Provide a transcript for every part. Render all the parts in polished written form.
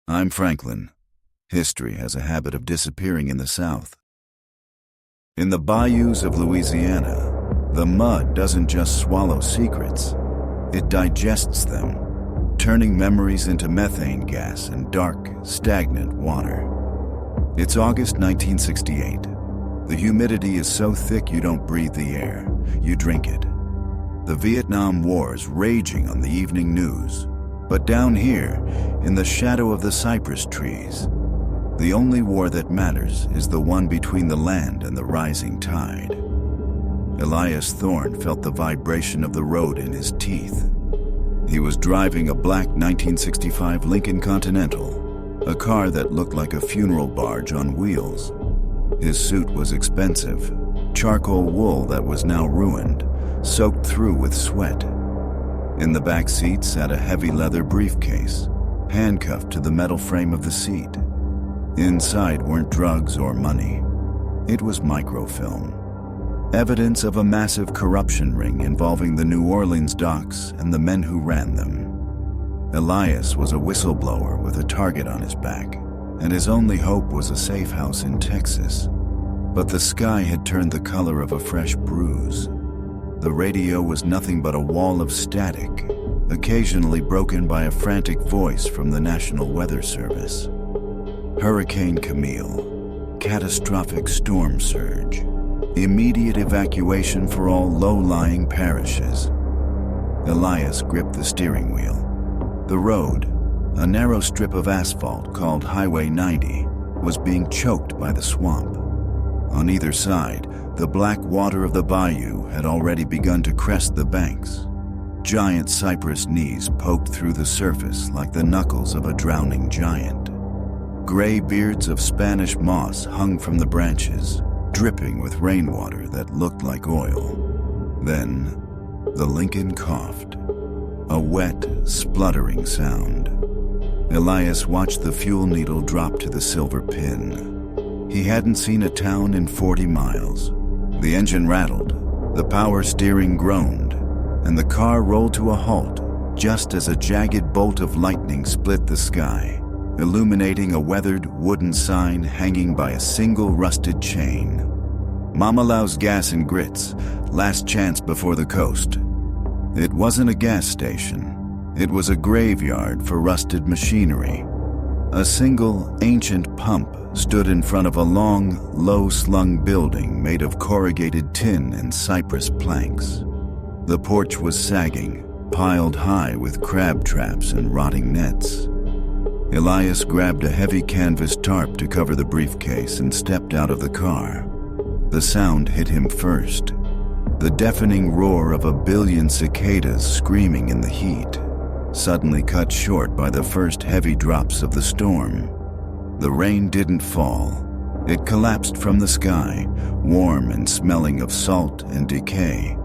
I'm Franklin. History has a habit of disappearing in the South. In the bayous of Louisiana, the mud doesn't just swallow secrets, it digests them, turning memories into methane gas and dark, stagnant water. It's August 1968. The humidity is so thick you don't breathe the air, you drink it. The Vietnam War's raging on the evening news, but down here, in the shadow of the cypress trees, the only war that matters is the one between the land and the rising tide. Elias Thorne felt the vibration of the road in his teeth. He was driving a black 1965 Lincoln Continental, a car that looked like a funeral barge on wheels. His suit was expensive, charcoal wool that was now ruined, soaked through with sweat. In the back seat sat a heavy leather briefcase, handcuffed to the metal frame of the seat. Inside weren't drugs or money. It was microfilm. Evidence of a massive corruption ring involving the New Orleans docks and the men who ran them. Elias was a whistleblower with a target on his back, and his only hope was a safe house in Texas. But the sky had turned the color of a fresh bruise. The radio was nothing but a wall of static, occasionally broken by a frantic voice from the National Weather Service. Hurricane Camille, catastrophic storm surge, immediate evacuation for all low-lying parishes. Elias gripped the steering wheel. The road, a narrow strip of asphalt called Highway 90, was being choked by the swamp. On either side, the black water of the bayou had already begun to crest the banks. Giant cypress knees poked through the surface like the knuckles of a drowning giant. Gray beards of Spanish moss hung from the branches, dripping with rainwater that looked like oil. Then, the Lincoln coughed. A wet, spluttering sound. Elias watched the fuel needle drop to the silver pin. He hadn't seen a town in 40 miles. The engine rattled, the power steering groaned, and the car rolled to a halt just as a jagged bolt of lightning split the sky, illuminating a weathered wooden sign hanging by a single rusted chain. Mama Lau's Gas and Grits, last chance before the coast. It wasn't a gas station. It was a graveyard for rusted machinery. A single ancient pump stood in front of a long, low-slung building made of corrugated tin and cypress planks. The porch was sagging, piled high with crab traps and rotting nets. Elias grabbed a heavy canvas tarp to cover the briefcase and stepped out of the car. The sound hit him first. The deafening roar of a billion cicadas screaming in the heat, suddenly cut short by the first heavy drops of the storm. The rain didn't fall. It collapsed from the sky, warm and smelling of salt and decay.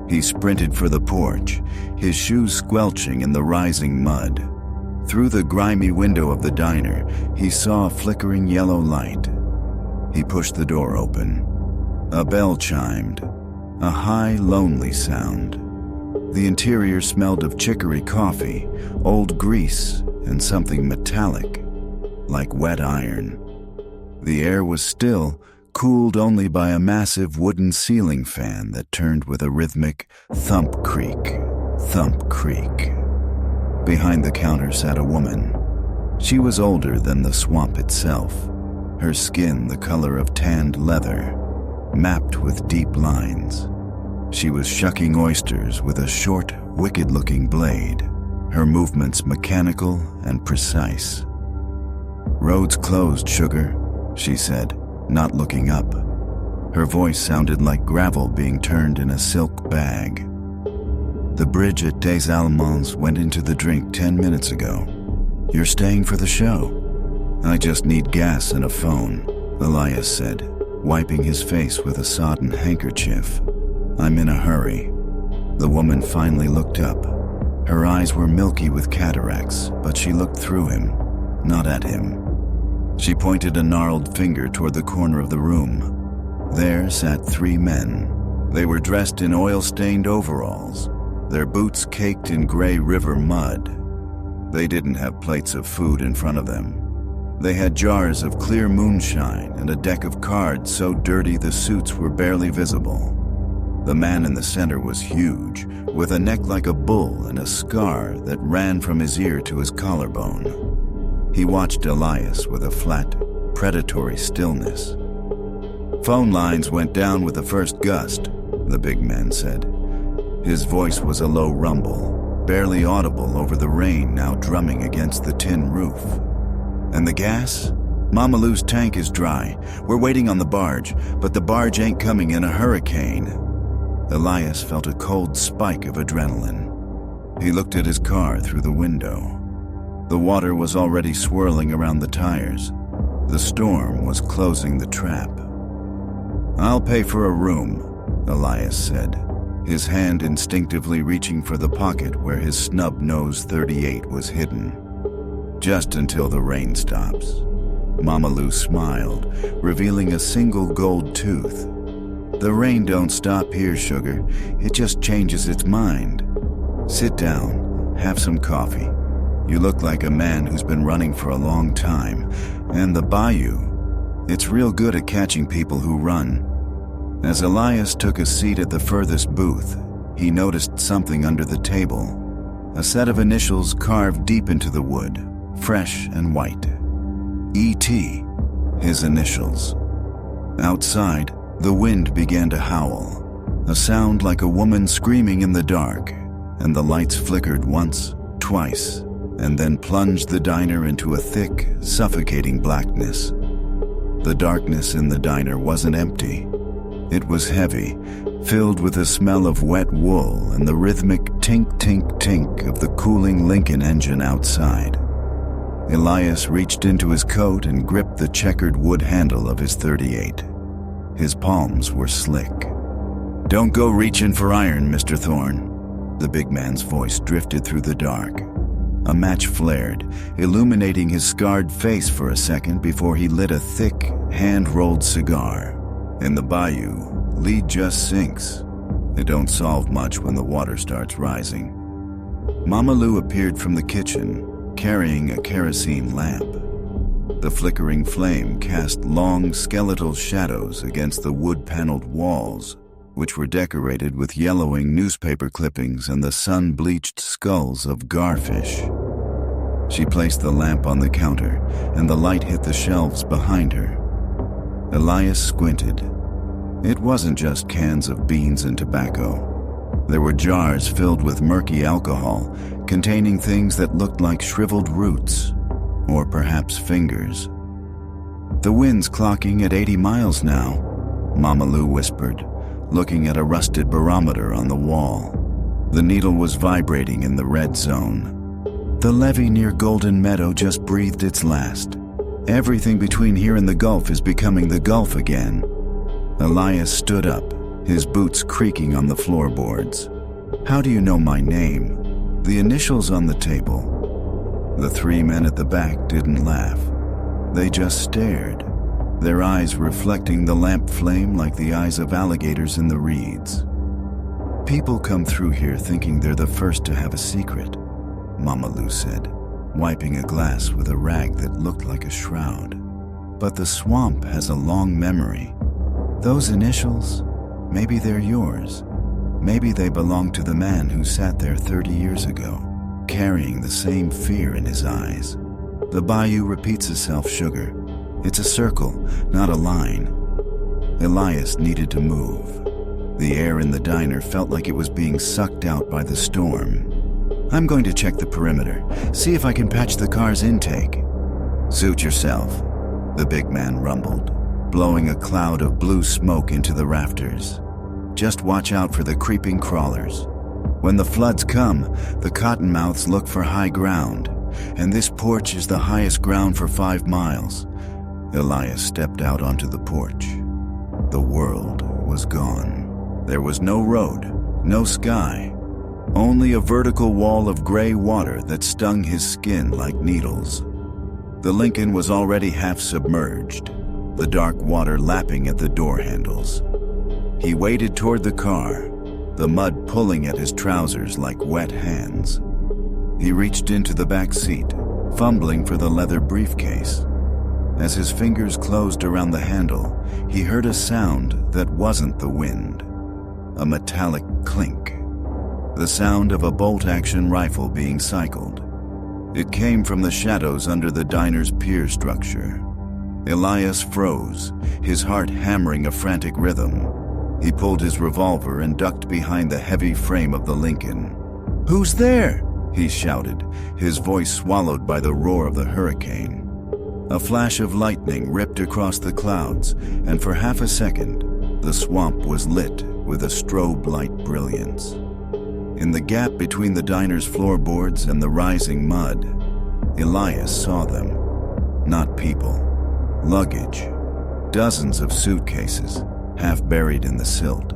He sprinted for the porch, his shoes squelching in the rising mud. Through the grimy window of the diner, he saw a flickering yellow light. He pushed the door open. A bell chimed, a high, lonely sound. The interior smelled of chicory coffee, old grease, and something metallic, like wet iron. The air was still, cooled only by a massive wooden ceiling fan that turned with a rhythmic thump creak, thump creak. Behind the counter sat a woman. She was older than the swamp itself, her skin the color of tanned leather, mapped with deep lines. She was shucking oysters with a short, wicked-looking blade, her movements mechanical and precise. "Road's closed, sugar," she said, not looking up. Her voice sounded like gravel being turned in a silk bag. "The bridge at Des Allemands went into the drink 10 minutes ago. You're staying for the show?" "I just need gas and a phone," Elias said, wiping his face with a sodden handkerchief. "I'm in a hurry." The woman finally looked up. Her eyes were milky with cataracts, but she looked through him, not at him. She pointed a gnarled finger toward the corner of the room. There sat 3 men. They were dressed in oil-stained overalls, their boots caked in gray river mud. They didn't have plates of food in front of them. They had jars of clear moonshine and a deck of cards so dirty the suits were barely visible. The man in the center was huge, with a neck like a bull and a scar that ran from his ear to his collarbone. He watched Elias with a flat, predatory stillness. "Phone lines went down with the first gust," the big man said. His voice was a low rumble, barely audible over the rain now drumming against the tin roof. "And the gas? Mama Lou's tank is dry. We're waiting on the barge, but the barge ain't coming in a hurricane." Elias felt a cold spike of adrenaline. He looked at his car through the window. The water was already swirling around the tires. The storm was closing the trap. "I'll pay for a room," Elias said, his hand instinctively reaching for the pocket where his snub-nosed .38 was hidden. "Just until the rain stops." Mama Lou smiled, revealing a single gold tooth. "The rain don't stop here, sugar. It just changes its mind. Sit down, have some coffee. You look like a man who's been running for a long time. And the Bayou, it's real good at catching people who run." As Elias took a seat at the furthest booth, he noticed something under the table. A set of initials carved deep into the wood, fresh and white. E.T., his initials. Outside, the wind began to howl, a sound like a woman screaming in the dark, and the lights flickered once, twice, and then plunged the diner into a thick, suffocating blackness. The darkness in the diner wasn't empty. It was heavy, filled with the smell of wet wool and the rhythmic tink-tink-tink of the cooling Lincoln engine outside. Elias reached into his coat and gripped the checkered wood handle of his .38. His palms were slick. "Don't go reaching for iron, Mr. Thorne." The big man's voice drifted through the dark. A match flared, illuminating his scarred face for a second before he lit a thick, hand-rolled cigar. "In the Bayou, lead just sinks. It don't solve much when the water starts rising." Mama Lou appeared from the kitchen, carrying a kerosene lamp. The flickering flame cast long, skeletal shadows against the wood-paneled walls, which were decorated with yellowing newspaper clippings and the sun-bleached skulls of garfish. She placed the lamp on the counter, and the light hit the shelves behind her. Elias squinted. It wasn't just cans of beans and tobacco. There were jars filled with murky alcohol, containing things that looked like shriveled roots, or perhaps fingers. "The wind's clocking at 80 miles now," Mama Lou whispered, looking at a rusted barometer on the wall. The needle was vibrating in the red zone. "The levee near Golden Meadow just breathed its last. Everything between here and the Gulf is becoming the Gulf again." Elias stood up, his boots creaking on the floorboards. "How do you know my name?" "The initials on the table." The three men at the back didn't laugh. They just stared, their eyes reflecting the lamp flame like the eyes of alligators in the reeds. "People come through here thinking they're the first to have a secret," Mama Lou said, wiping a glass with a rag that looked like a shroud. "But the swamp has a long memory. Those initials, maybe they're yours. Maybe they belong to the man who sat there 30 years ago, carrying the same fear in his eyes. The Bayou repeats itself, sugar. It's a circle, not a line." Elias needed to move. The air in the diner felt like it was being sucked out by the storm. "I'm going to check the perimeter, see if I can patch the car's intake." "Suit yourself," the big man rumbled, blowing a cloud of blue smoke into the rafters. "Just watch out for the creeping crawlers. When the floods come, the cottonmouths look for high ground, and this porch is the highest ground for 5 miles. Elias stepped out onto the porch. The world was gone. There was no road, no sky, only a vertical wall of gray water that stung his skin like needles. The Lincoln was already half submerged, the dark water lapping at the door handles. He waded toward the car, the mud pulling at his trousers like wet hands. He reached into the back seat, fumbling for the leather briefcase. As his fingers closed around the handle, he heard a sound that wasn't the wind. A metallic clink. The sound of a bolt-action rifle being cycled. It came from the shadows under the diner's pier structure. Elias froze, his heart hammering a frantic rhythm. He pulled his revolver and ducked behind the heavy frame of the Lincoln. "Who's there?" he shouted, his voice swallowed by the roar of the hurricane. A flash of lightning ripped across the clouds, and for half a second, the swamp was lit with a strobe light brilliance. In the gap between the diner's floorboards and the rising mud, Elias saw them. Not people. Luggage. Dozens of suitcases, half buried in the silt.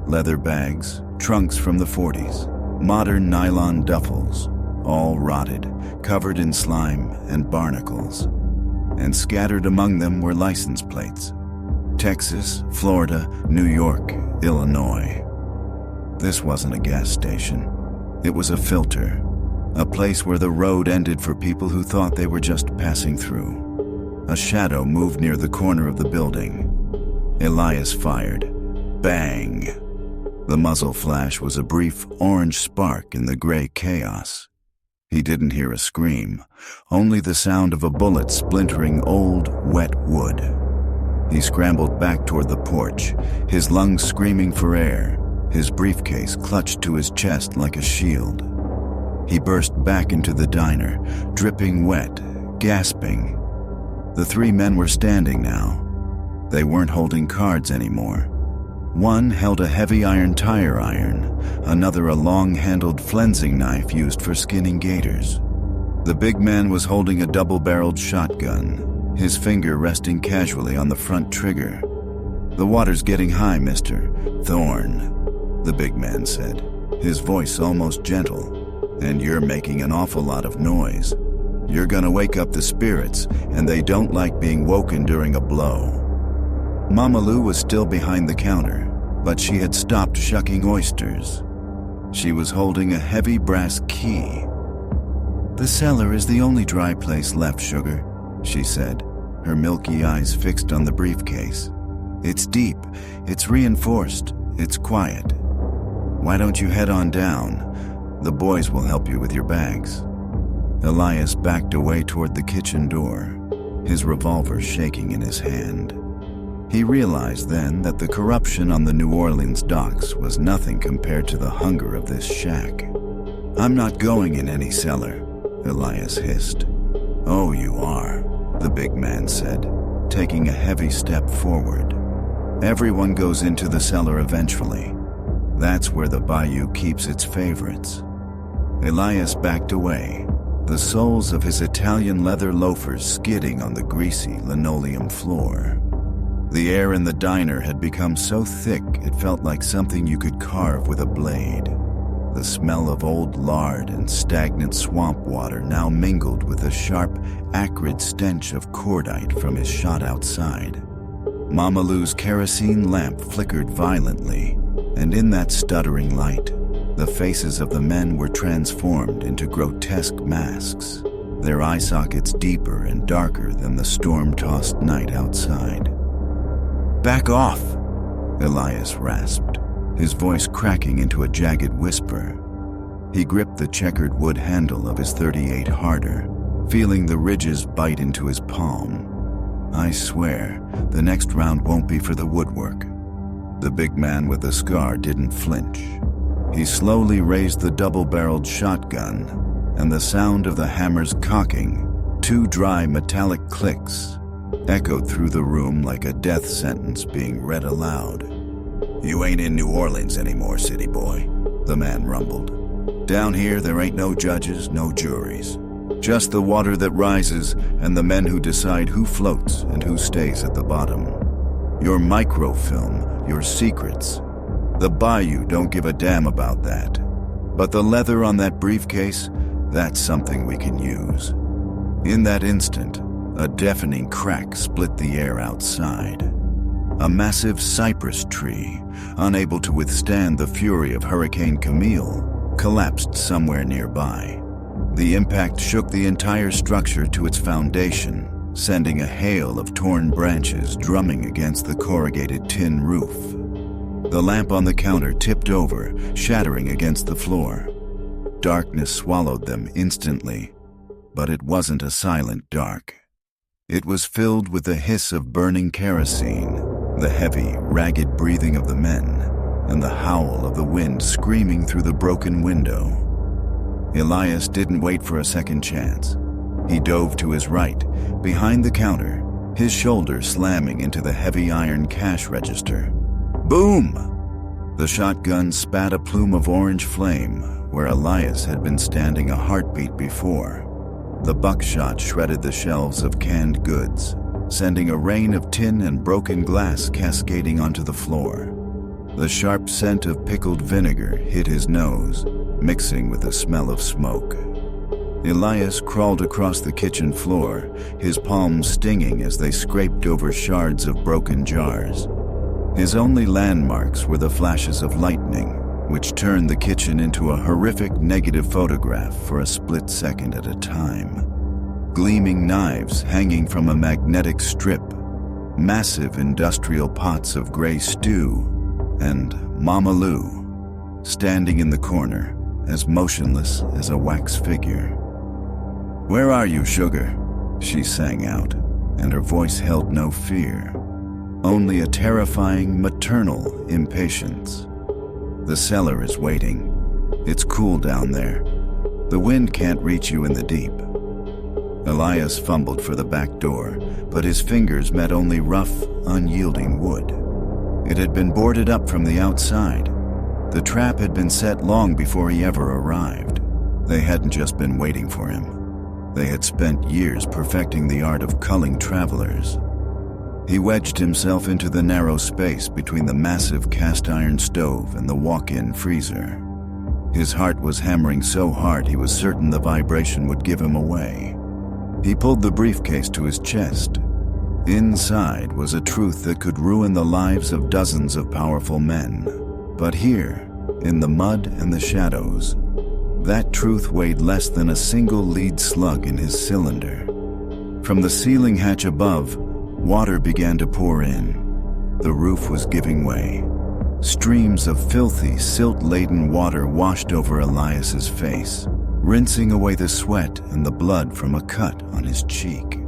Leather bags, trunks from the 40s, modern nylon duffels, all rotted, covered in slime and barnacles. And scattered among them were license plates. Texas, Florida, New York, Illinois. This wasn't a gas station. It was a filter, a place where the road ended for people who thought they were just passing through. A shadow moved near the corner of the building. Elias fired. Bang! The muzzle flash was a brief orange spark in the gray chaos. He didn't hear a scream, only the sound of a bullet splintering old, wet wood. He scrambled back toward the porch, his lungs screaming for air, his briefcase clutched to his chest like a shield. He burst back into the diner, dripping wet, gasping. The three men were standing now. They weren't holding cards anymore. One held a heavy iron tire iron, another a long-handled flensing knife used for skinning gators. The big man was holding a double-barreled shotgun, his finger resting casually on the front trigger. "The water's getting high, Mr. Thorne," the big man said, his voice almost gentle. "And you're making an awful lot of noise. You're gonna wake up the spirits, and they don't like being woken during a blow." Mama Lou was still behind the counter, but she had stopped shucking oysters. She was holding a heavy brass key. "The cellar is the only dry place left, sugar," she said, her milky eyes fixed on the briefcase. "It's deep, it's reinforced, it's quiet. Why don't you head on down? The boys will help you with your bags." Elias backed away toward the kitchen door, his revolver shaking in his hand. He realized then that the corruption on the New Orleans docks was nothing compared to the hunger of this shack. "I'm not going in any cellar," Elias hissed. "Oh, you are," the big man said, taking a heavy step forward. "Everyone goes into the cellar eventually. That's where the Bayou keeps its favorites." Elias backed away, the soles of his Italian leather loafers skidding on the greasy linoleum floor. The air in the diner had become so thick it felt like something you could carve with a blade. The smell of old lard and stagnant swamp water now mingled with the sharp, acrid stench of cordite from his shot outside. Mama Lou's kerosene lamp flickered violently, and in that stuttering light, the faces of the men were transformed into grotesque masks, their eye sockets deeper and darker than the storm-tossed night outside. "Back off!" Elias rasped, his voice cracking into a jagged whisper. He gripped the checkered wood handle of his .38 harder, feeling the ridges bite into his palm. "I swear, the next round won't be for the woodwork." The big man with the scar didn't flinch. He slowly raised the double-barreled shotgun, and the sound of the hammer's cocking, two dry metallic clicks, echoed through the room like a death sentence being read aloud. "You ain't in New Orleans anymore, city boy," the man rumbled. "Down here there ain't no judges, no juries. Just the water that rises and the men who decide who floats and who stays at the bottom. Your microfilm, your secrets. The Bayou don't give a damn about that. But the leather on that briefcase, that's something we can use." In that instant, a deafening crack split the air outside. A massive cypress tree, unable to withstand the fury of Hurricane Camille, collapsed somewhere nearby. The impact shook the entire structure to its foundation, sending a hail of torn branches drumming against the corrugated tin roof. The lamp on the counter tipped over, shattering against the floor. Darkness swallowed them instantly, but it wasn't a silent dark. It was filled with the hiss of burning kerosene, the heavy, ragged breathing of the men, and the howl of the wind screaming through the broken window. Elias didn't wait for a second chance. He dove to his right, behind the counter, his shoulder slamming into the heavy iron cash register. Boom! The shotgun spat a plume of orange flame where Elias had been standing a heartbeat before. The buckshot shredded the shelves of canned goods, sending a rain of tin and broken glass cascading onto the floor. The sharp scent of pickled vinegar hit his nose, mixing with the smell of smoke. Elias crawled across the kitchen floor, his palms stinging as they scraped over shards of broken jars. His only landmarks were the flashes of lightning, which turned the kitchen into a horrific negative photograph for a split second at a time. Gleaming knives hanging from a magnetic strip, massive industrial pots of gray stew, and Mama Lou, standing in the corner, as motionless as a wax figure. "Where are you, sugar?" she sang out, and her voice held no fear, only a terrifying maternal impatience. "The cellar is waiting. It's cool down there. The wind can't reach you in the deep." Elias fumbled for the back door, but his fingers met only rough, unyielding wood. It had been boarded up from the outside. The trap had been set long before he ever arrived. They hadn't just been waiting for him. They had spent years perfecting the art of culling travelers. He wedged himself into the narrow space between the massive cast-iron stove and the walk-in freezer. His heart was hammering so hard he was certain the vibration would give him away. He pulled the briefcase to his chest. Inside was a truth that could ruin the lives of dozens of powerful men. But here, in the mud and the shadows, that truth weighed less than a single lead slug in his cylinder. From the ceiling hatch above, water began to pour in. The roof was giving way. Streams of filthy, silt-laden water washed over Elias's face, rinsing away the sweat and the blood from a cut on his cheek.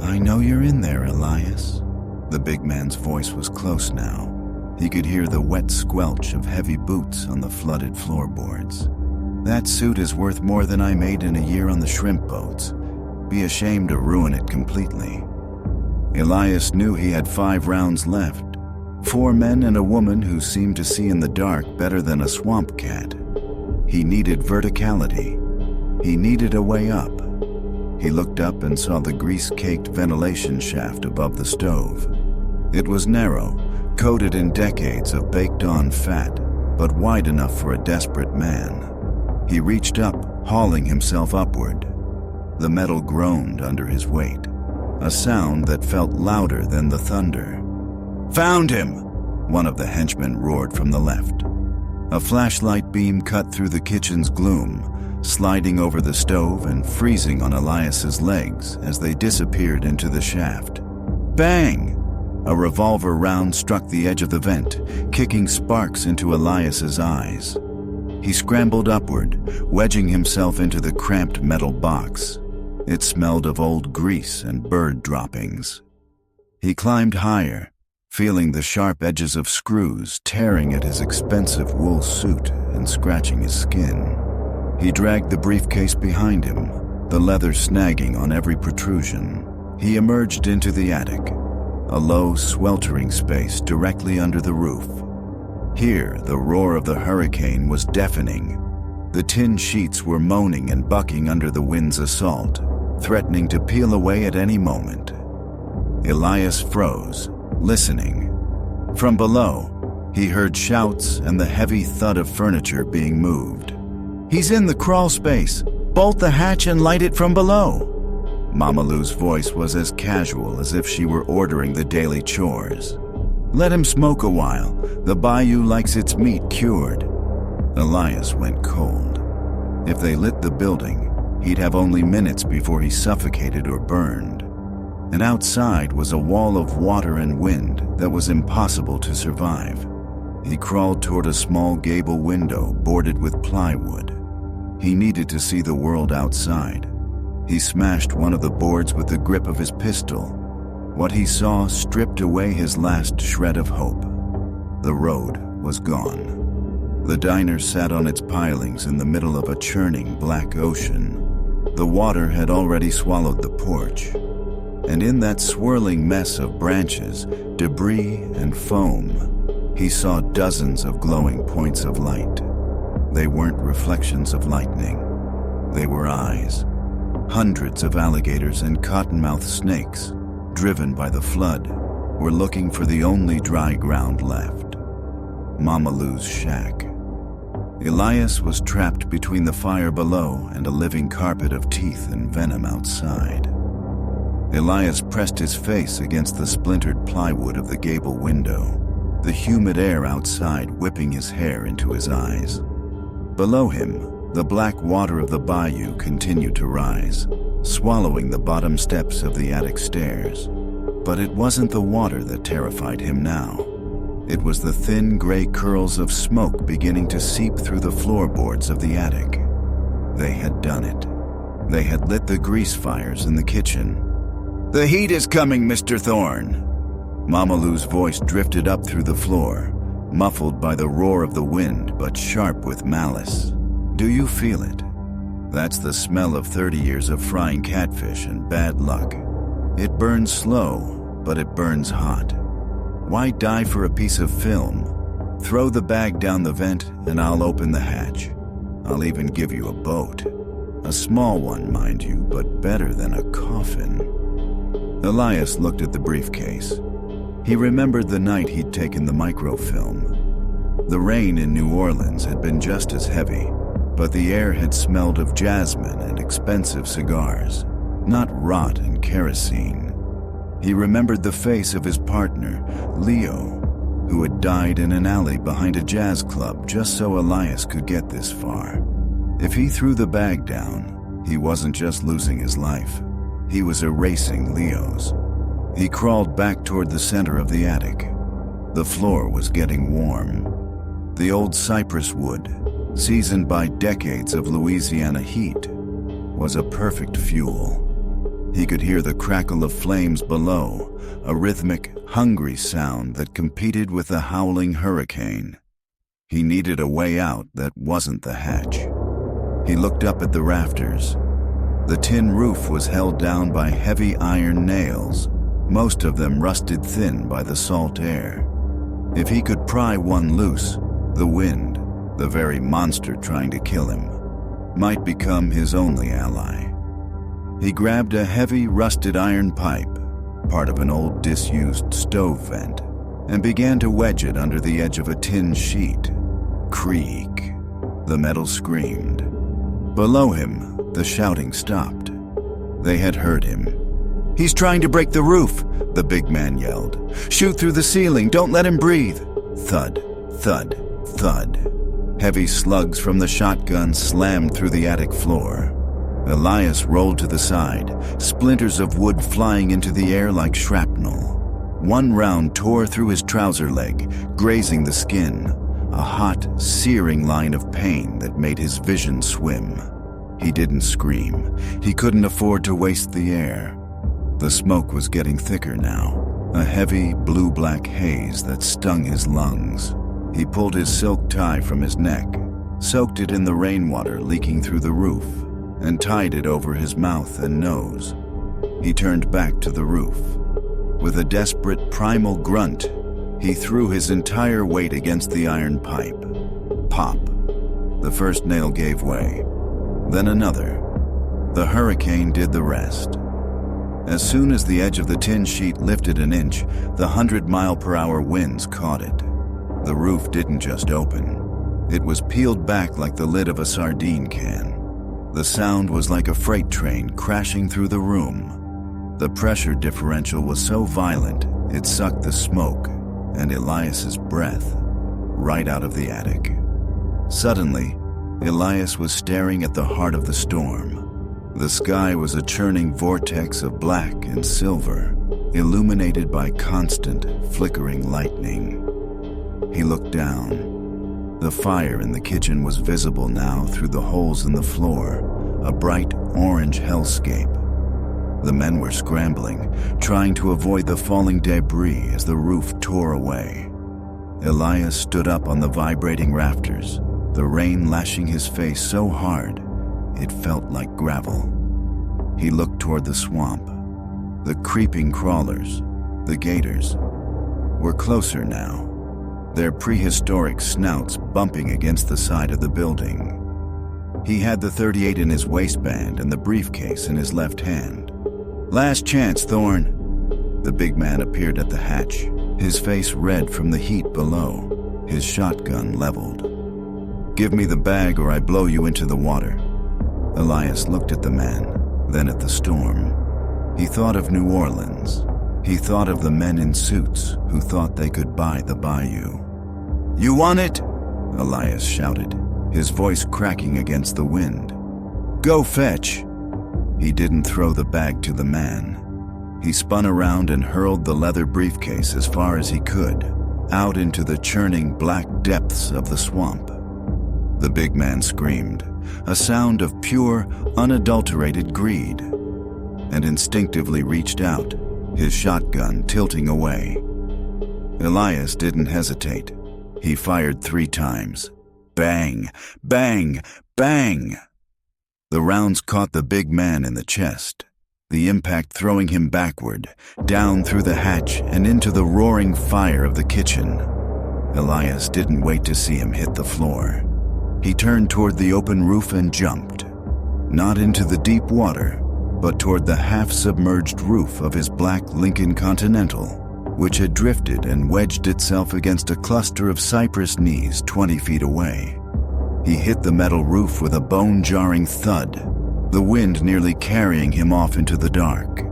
"I know you're in there, Elias." The big man's voice was close now. He could hear the wet squelch of heavy boots on the flooded floorboards. "That suit is worth more than I made in a year on the shrimp boats. Be ashamed to ruin it completely." Elias knew he had 5 rounds left. 4 men and a woman who seemed to see in the dark better than a swamp cat. He needed verticality. He needed a way up. He looked up and saw the grease-caked ventilation shaft above the stove. It was narrow, coated in decades of baked-on fat, but wide enough for a desperate man. He reached up, hauling himself upward. The metal groaned under his weight, a sound that felt louder than the thunder. "Found him!" one of the henchmen roared from the left. A flashlight beam cut through the kitchen's gloom, sliding over the stove and freezing on Elias's legs as they disappeared into the shaft. Bang! A revolver round struck the edge of the vent, kicking sparks into Elias's eyes. He scrambled upward, wedging himself into the cramped metal box. It smelled of old grease and bird droppings. He climbed higher, feeling the sharp edges of screws tearing at his expensive wool suit and scratching his skin. He dragged the briefcase behind him, the leather snagging on every protrusion. He emerged into the attic, a low, sweltering space directly under the roof. Here, the roar of the hurricane was deafening. The tin sheets were moaning and bucking under the wind's assault, threatening to peel away at any moment. Elias froze, listening. From below, he heard shouts and the heavy thud of furniture being moved. "He's in the crawl space! Bolt the hatch and light it from below!" Mama Lou's voice was as casual as if she were ordering the daily chores. "Let him smoke a while. The Bayou likes its meat cured." Elias went cold. If they lit the building, He'd have only minutes before he suffocated or burned. And outside was a wall of water and wind that was impossible to survive. He crawled toward a small gable window boarded with plywood. He needed to see the world outside. He smashed one of the boards with the grip of his pistol. What he saw stripped away his last shred of hope. The road was gone. The diner sat on its pilings in the middle of a churning black ocean. The water had already swallowed the porch. And in that swirling mess of branches, debris, and foam, he saw dozens of glowing points of light. They weren't reflections of lightning. They were eyes. Hundreds of alligators and cottonmouth snakes, driven by the flood, were looking for the only dry ground left: Mama Lou's shack. Elias was trapped between the fire below and a living carpet of teeth and venom outside. Elias pressed his face against the splintered plywood of the gable window, the humid air outside whipping his hair into his eyes. Below him, the black water of the bayou continued to rise, swallowing the bottom steps of the attic stairs. But it wasn't the water that terrified him now. It was the thin gray curls of smoke beginning to seep through the floorboards of the attic. They had done it. They had lit the grease fires in the kitchen. "The heat is coming, Mr. Thorne." Mama Lou's voice drifted up through the floor, muffled by the roar of the wind but sharp with malice. "Do you feel it? That's the smell of 30 years of frying catfish and bad luck. It burns slow, but it burns hot. Why die for a piece of film? Throw the bag down the vent and I'll open the hatch. I'll even give you a boat. A small one, mind you, but better than a coffin." Elias looked at the briefcase. He remembered the night he'd taken the microfilm. The rain in New Orleans had been just as heavy, but the air had smelled of jasmine and expensive cigars, not rot and kerosene. He remembered the face of his partner, Leo, who had died in an alley behind a jazz club just so Elias could get this far. If he threw the bag down, he wasn't just losing his life. He was erasing Leo's. He crawled back toward the center of the attic. The floor was getting warm. The old cypress wood, seasoned by decades of Louisiana heat, was a perfect fuel. He could hear the crackle of flames below, a rhythmic, hungry sound that competed with the howling hurricane. He needed a way out that wasn't the hatch. He looked up at the rafters. The tin roof was held down by heavy iron nails, most of them rusted thin by the salt air. If he could pry one loose, the wind, the very monster trying to kill him, might become his only ally. He grabbed a heavy, rusted iron pipe, part of an old disused stove vent, and began to wedge it under the edge of a tin sheet. Creak. The metal screamed. Below him, the shouting stopped. They had heard him. "He's trying to break the roof," the big man yelled. "Shoot through the ceiling, don't let him breathe." Thud, thud, thud. Heavy slugs from the shotgun slammed through the attic floor. Elias rolled to the side, splinters of wood flying into the air like shrapnel. One round tore through his trouser leg, grazing the skin, a hot, searing line of pain that made his vision swim. He didn't scream. He couldn't afford to waste the air. The smoke was getting thicker now, a heavy, blue-black haze that stung his lungs. He pulled his silk tie from his neck, soaked it in the rainwater leaking through the roof, and tied it over his mouth and nose. He turned back to the roof. With a desperate, primal grunt, he threw his entire weight against the iron pipe. Pop. The first nail gave way. Then another. The hurricane did the rest. As soon as the edge of the tin sheet lifted an inch, the 100-mile-per-hour winds caught it. The roof didn't just open. It was peeled back like the lid of a sardine can. The sound was like a freight train crashing through the room. The pressure differential was so violent, it sucked the smoke and Elias's breath right out of the attic. Suddenly, Elias was staring at the heart of the storm. The sky was a churning vortex of black and silver, illuminated by constant, flickering lightning. He looked down. The fire in the kitchen was visible now through the holes in the floor, a bright orange hellscape. The men were scrambling, trying to avoid the falling debris as the roof tore away. Elias stood up on the vibrating rafters, the rain lashing his face so hard it felt like gravel. He looked toward the swamp. The creeping crawlers, the gators, were closer now, their prehistoric snouts bumping against the side of the building. He had the .38 in his waistband and the briefcase in his left hand. "Last chance, Thorne." The big man appeared at the hatch, his face red from the heat below, his shotgun leveled. "Give me the bag or I blow you into the water." Elias looked at the man, then at the storm. He thought of New Orleans. He thought of the men in suits who thought they could buy the bayou. "You want it?" Elias shouted, his voice cracking against the wind. "Go fetch." He didn't throw the bag to the man. He spun around and hurled the leather briefcase as far as he could, out into the churning black depths of the swamp. The big man screamed, a sound of pure, unadulterated greed, and instinctively reached out, his shotgun tilting away. Elias didn't hesitate. He fired 3 times. Bang, bang, bang! The rounds caught the big man in the chest, the impact throwing him backward, down through the hatch and into the roaring fire of the kitchen. Elias didn't wait to see him hit the floor. He turned toward the open roof and jumped, not into the deep water, but toward the half-submerged roof of his black Lincoln Continental, which had drifted and wedged itself against a cluster of cypress knees 20 feet away. He hit the metal roof with a bone-jarring thud, the wind nearly carrying him off into the dark.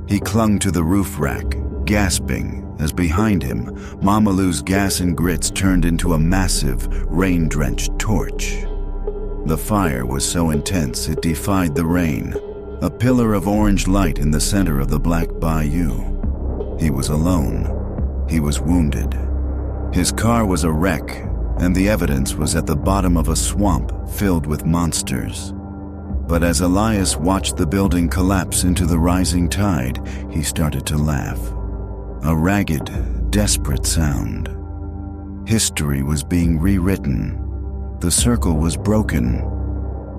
He clung to the roof rack, gasping, as behind him, Mama Lou's gas and grits turned into a massive, rain-drenched torch. The fire was so intense it defied the rain, a pillar of orange light in the center of the black bayou. He was alone. He was wounded. His car was a wreck, and the evidence was at the bottom of a swamp filled with monsters. But as Elias watched the building collapse into the rising tide, he started to laugh. A ragged, desperate sound. History was being rewritten. The circle was broken.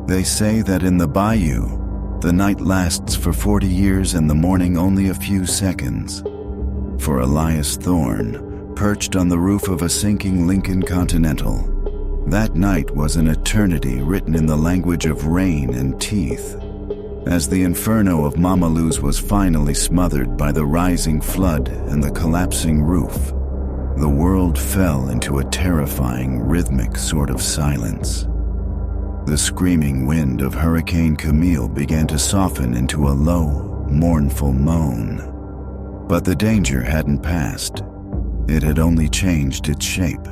They say that in the bayou, the night lasts for 40 years and the morning only a few seconds. For Elias Thorne, perched on the roof of a sinking Lincoln Continental, that night was an eternity written in the language of rain and teeth. As the inferno of Mama Lou's was finally smothered by the rising flood and the collapsing roof, the world fell into a terrifying, rhythmic sort of silence. The screaming wind of Hurricane Camille began to soften into a low, mournful moan. But the danger hadn't passed. It had only changed its shape.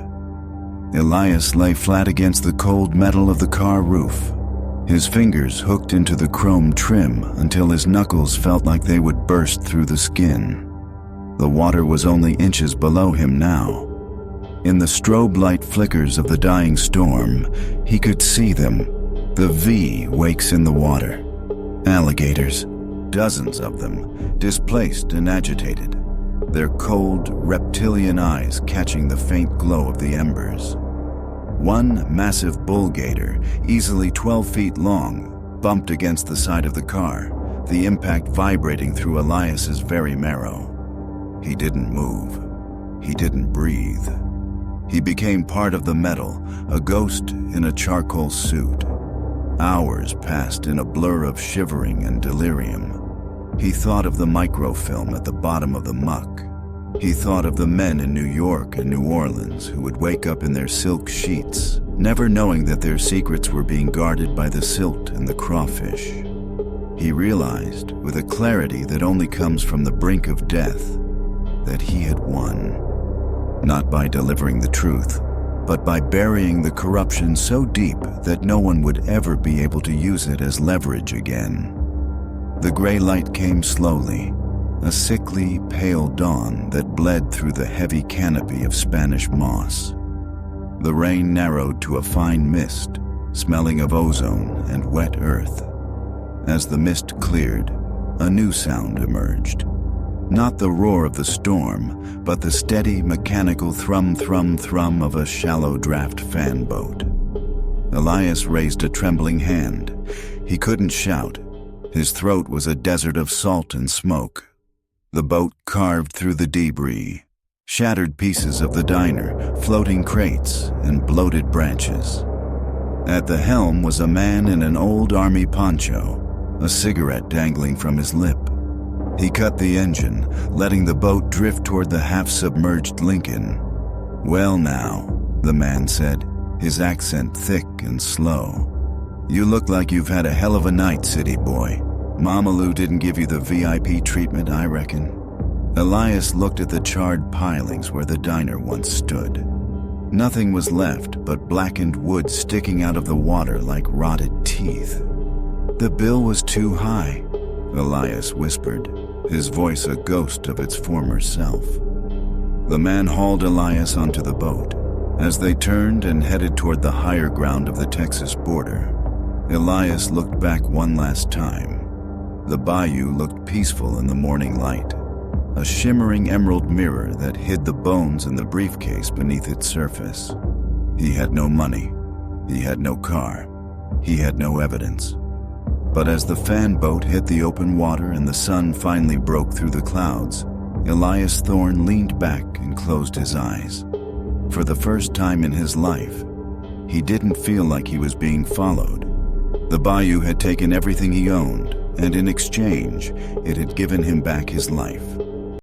Elias lay flat against the cold metal of the car roof, his fingers hooked into the chrome trim until his knuckles felt like they would burst through the skin. The water was only inches below him now. In the strobe light flickers of the dying storm, he could see them, the V wakes in the water. Alligators, dozens of them, displaced and agitated, their cold, reptilian eyes catching the faint glow of the embers. One massive bull gator, easily 12 feet long, bumped against the side of the car, the impact vibrating through Elias's very marrow. He didn't move. He didn't breathe. He became part of the metal, a ghost in a charcoal suit. Hours passed in a blur of shivering and delirium. He thought of the microfilm at the bottom of the muck. He thought of the men in New York and New Orleans who would wake up in their silk sheets, never knowing that their secrets were being guarded by the silt and the crawfish. He realized, with a clarity that only comes from the brink of death, that he had won. Not by delivering the truth, but by burying the corruption so deep that no one would ever be able to use it as leverage again. The gray light came slowly, a sickly, pale dawn that bled through the heavy canopy of Spanish moss. The rain narrowed to a fine mist, smelling of ozone and wet earth. As the mist cleared, a new sound emerged. Not the roar of the storm, but the steady, mechanical thrum-thrum-thrum of a shallow draft fan boat. Elias raised a trembling hand. He couldn't shout. His throat was a desert of salt and smoke. The boat carved through the debris, shattered pieces of the diner, floating crates, and bloated branches. At the helm was a man in an old army poncho, a cigarette dangling from his lip. He cut the engine, letting the boat drift toward the half-submerged Lincoln. "Well now," the man said, his accent thick and slow. "You look like you've had a hell of a night, city boy. Mama Lou didn't give you the VIP treatment, I reckon." Elias looked at the charred pilings where the diner once stood. Nothing was left but blackened wood sticking out of the water like rotted teeth. "The bill was too high," Elias whispered, his voice a ghost of its former self. The man hauled Elias onto the boat. As they turned and headed toward the higher ground of the Texas border, Elias looked back one last time. The bayou looked peaceful in the morning light, a shimmering emerald mirror that hid the bones in the briefcase beneath its surface. He had no money. He had no car. He had no evidence. But as the fan boat hit the open water and the sun finally broke through the clouds, Elias Thorne leaned back and closed his eyes. For the first time in his life, he didn't feel like he was being followed. The bayou had taken everything he owned, and in exchange, it had given him back his life.